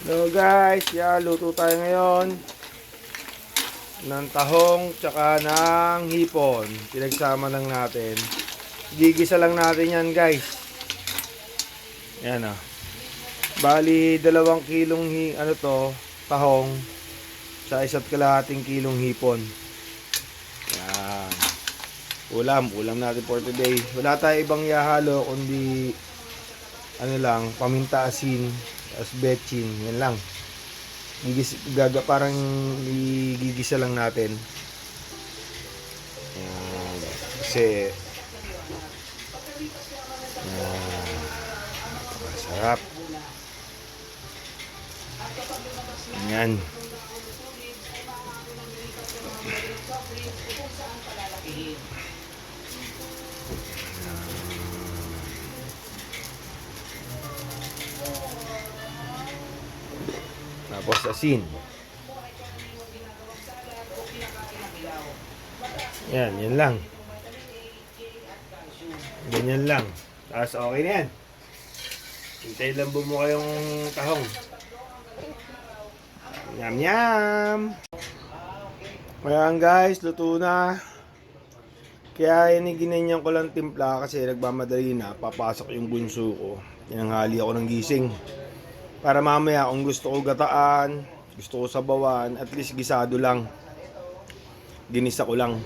Hello guys, luto tayo ngayon ng tahong tsaka ng hipon. Pinagsama lang natin. Gigisa lang natin yan guys. Yan ah. Bali 2 kilong tahong sa 1.5 kilong hipon. Yan. Ulam natin for today. Wala tayo ibang ihahalo kundi paminta, asin, as betchin, yan lang. Parang igigisa lang natin. Yan. Kasi napakasarap. Yan. Tapos asin. Yan lang. Ganyan lang. Tapos okay na yan. Hintayin lang bumuka yung tahong. Yum yum! Ayan guys, luto na. Kaya ginanyan ko lang timpla kasi nagmamadali na. Papasok yung bunso ko. Tinanghali ako ng gising. Para mamaya kung gusto ko gataan, gusto ko sabawan, at least gisado lang. Ginisa ko lang.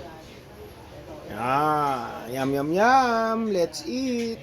Yum, yum, yum. Let's eat.